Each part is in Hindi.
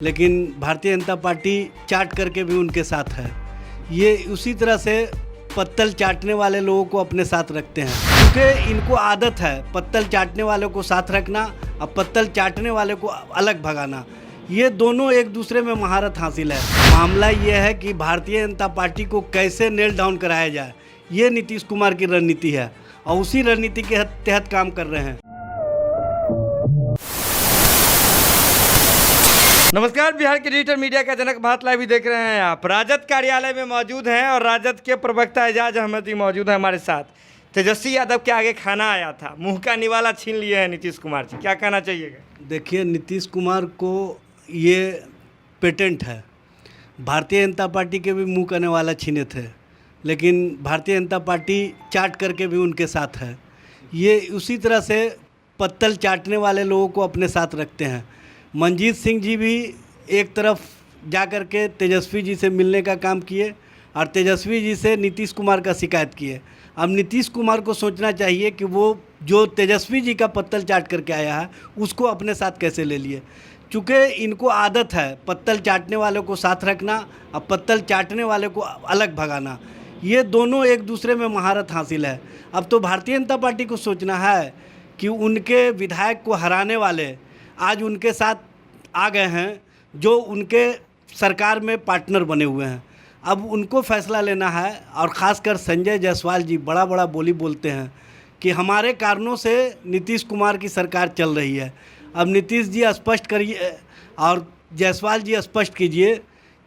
लेकिन भारतीय जनता पार्टी चाट करके भी उनके साथ है। ये उसी तरह से पत्तल चाटने वाले लोगों को अपने साथ रखते हैं, क्योंकि इनको आदत है पत्तल चाटने वालों को साथ रखना और पत्तल चाटने वाले को अलग भगाना। ये दोनों एक दूसरे में महारत हासिल है। मामला ये है कि भारतीय जनता पार्टी को कैसे नेल डाउन कराया जाए, ये नीतीश कुमार की रणनीति है और उसी रणनीति के तहत काम कर रहे हैं। नमस्कार, बिहार के डिजिटल मीडिया का जनक भारत लाइव देख रहे हैं आप। राजद कार्यालय में मौजूद हैं और राजद के प्रवक्ता एजाज अहमद मौजूद हैं हमारे साथ। तेजस्वी यादव के आगे खाना आया था, मुंह का निवाला छीन लिए हैं नीतीश कुमार जी, क्या कहना चाहिएगा? देखिए, नीतीश कुमार को ये पेटेंट है। भारतीय जनता पार्टी के भी मुंह का निवाला छीने थे, लेकिन भारतीय जनता पार्टी चाट करके भी उनके साथ है। ये उसी तरह से पत्तल चाटने वाले लोगों को अपने साथ रखते हैं। मंजीत सिंह जी भी एक तरफ जा कर के तेजस्वी जी से मिलने का काम किए और तेजस्वी जी से नीतीश कुमार का शिकायत किए। अब नीतीश कुमार को सोचना चाहिए कि वो जो तेजस्वी जी का पत्तल चाट करके आया है उसको अपने साथ कैसे ले लिए, चूँकि इनको आदत है पत्तल चाटने वालों को साथ रखना और पत्तल चाटने वाले को अलग भगाना। ये दोनों एक दूसरे में महारत हासिल है। अब तो भारतीय जनता पार्टी को सोचना है कि उनके विधायक को हराने वाले आज उनके साथ आ गए हैं, जो उनके सरकार में पार्टनर बने हुए हैं। अब उनको फैसला लेना है और ख़ासकर संजय जायसवाल जी बड़ा बड़ा बोली बोलते हैं कि हमारे कारणों से नीतीश कुमार की सरकार चल रही है। अब नीतीश जी स्पष्ट करिए और जायसवाल जी स्पष्ट कीजिए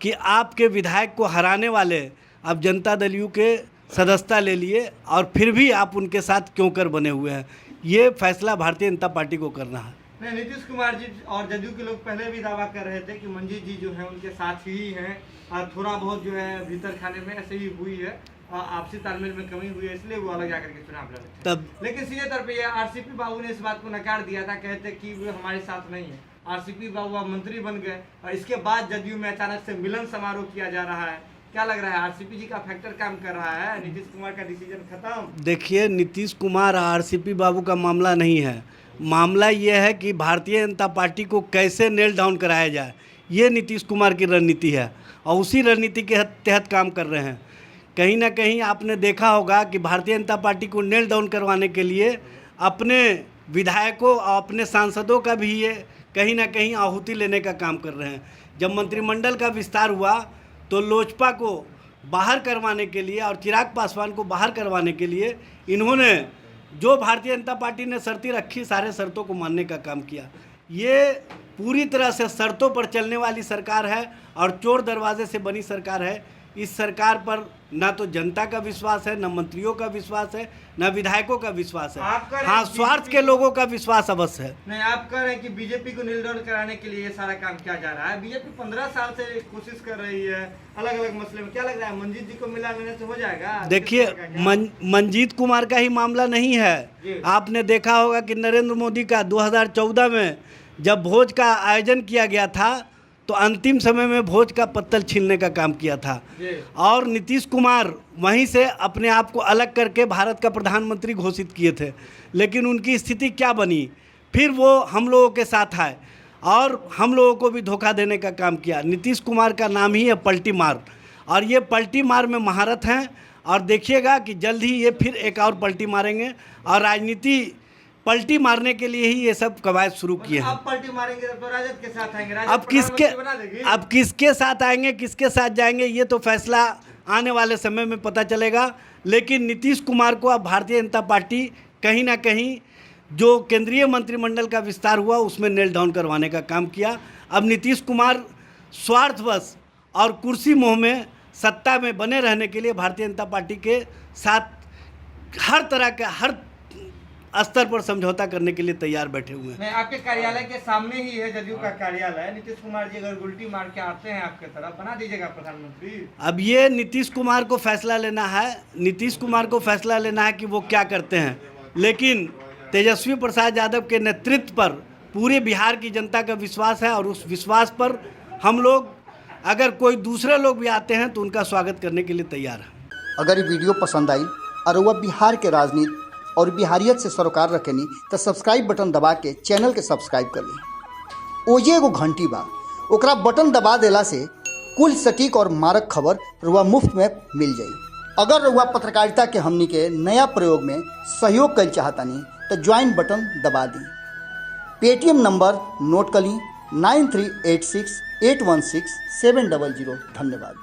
कि आपके विधायक को हराने वाले अब जनता दल यू के सदस्यता ले लिए और फिर भी आप उनके साथ क्यों कर बने हुए हैं। ये फैसला भारतीय जनता पार्टी को करना है। नहीं, नीतीश कुमार जी और जदयू के लोग पहले भी दावा कर रहे थे कि मंजीत जी जो है उनके साथ ही हैं और थोड़ा बहुत जो है भीतर खाने में ऐसे ही हुई है, आपसी तालमेल में कमी हुई है, इसलिए वो अलग जाकर के चुनाव लड़े तब। लेकिन सीधे तौर पे आरसीपी बाबू ने इस बात को नकार दिया था, कहते कि वो हमारे साथ नहीं है। आरसीपी बाबू अब मंत्री बन गए और इसके बाद जदयू में अचानक से मिलन समारोह किया जा रहा है। क्या लग रहा है, आरसीपी जी का फैक्टर काम कर रहा है, नीतीश कुमार का डिसीजन खत्म? देखिए, नीतीश कुमार आरसीपी बाबू का मामला नहीं है। मामला ये है कि भारतीय जनता पार्टी को कैसे नेल डाउन कराया जाए, ये नीतीश कुमार की रणनीति है और उसी रणनीति के तहत काम कर रहे हैं। कहीं ना कहीं आपने देखा होगा कि भारतीय जनता पार्टी को नेल डाउन करवाने के लिए अपने विधायकों और अपने सांसदों का भी ये कहीं ना कहीं आहुति लेने का काम कर रहे हैं। जब मंत्रिमंडल का विस्तार हुआ तो लोजपा को बाहर करवाने के लिए और चिराग पासवान को बाहर करवाने के लिए इन्होंने जो भारतीय जनता पार्टी ने शर्तें रखी, सारे शर्तों को मानने का काम किया। ये पूरी तरह से शर्तों पर चलने वाली सरकार है और चोर दरवाजे से बनी सरकार है। इस सरकार पर ना तो जनता का विश्वास है, ना मंत्रियों का विश्वास है, ना विधायकों का विश्वास है। हाँ, स्वार्थ के लोगों का विश्वास अवश्य है। नहीं, आप कह रहे हैं कि बीजेपी को नील डाउन कराने के लिए ये सारा काम किया जा रहा है। बीजेपी 15 साल से कोशिश कर रही है अलग अलग मसले में। क्या लग रहा है, मंजीत जी को मिला लेने से हो जाएगा? देखिए, मंजीत कुमार का ही मामला नहीं है। आपने देखा होगा कि नरेंद्र मोदी का 2014 में जब भोज का आयोजन किया गया था तो अंतिम समय में भोज का पत्तल छीनने का काम किया था और नीतीश कुमार वहीं से अपने आप को अलग करके भारत का प्रधानमंत्री घोषित किए थे। लेकिन उनकी स्थिति क्या बनी, फिर वो हम लोगों के साथ आए और हम लोगों को भी धोखा देने का काम किया। नीतीश कुमार का नाम ही है पलटी मार, और ये पलटी मार में महारत हैं और देखिएगा कि जल्द ही ये फिर एक और पलटी मारेंगे और राजनीति पलटी मारने के लिए ही ये सब कवायद शुरू किए हैं। अब पलटी मारेंगे तो राजद के साथ आएंगे, अब किसके साथ आएंगे, किसके साथ जाएंगे, ये तो फैसला आने वाले समय में पता चलेगा। लेकिन नीतीश कुमार को अब भारतीय जनता पार्टी कहीं ना कहीं जो केंद्रीय मंत्रिमंडल का विस्तार हुआ उसमें नेल डाउन करवाने का काम किया। अब नीतीश कुमार स्वार्थवश और कुर्सी मोह में सत्ता में बने रहने के लिए भारतीय जनता पार्टी के साथ हर तरह का हर स्तर पर समझौता करने के लिए तैयार बैठे हुए हैं। आपके कार्यालय के सामने ही है जदयू का कार्यालय। नीतीश कुमार जी अगर उल्टी मार के आते हैं आपके तरफ, बना दीजिएगा प्रधानमंत्री? अब ये नीतीश कुमार को फैसला लेना है। नीतीश कुमार को फैसला लेना है कि वो क्या करते हैं। लेकिन तेजस्वी प्रसाद यादव के नेतृत्व पर पूरे बिहार की जनता का विश्वास है और उस विश्वास पर हम लोग, अगर कोई दूसरे लोग भी आते हैं तो उनका स्वागत करने के लिए तैयार है। अगर ये वीडियो पसंद आई और वह बिहार के राजनीति और बिहारियत से सरोकार रखेनी तो सब्सक्राइब बटन दबा के चैनल के सब्सक्राइब कर ली। ओजे एगो घंटी बा, ओकरा बटन दबा देला से कुल सटीक और मारक खबर रुआ मुफ्त में मिल जाई। अगर रुआ पत्रकारिता के हमनी के नया प्रयोग में सहयोग कर चाहतानी तो ज्वाइन बटन दबा दी। पेटीएम नंबर नोट कर ली 9386816700। धन्यवाद।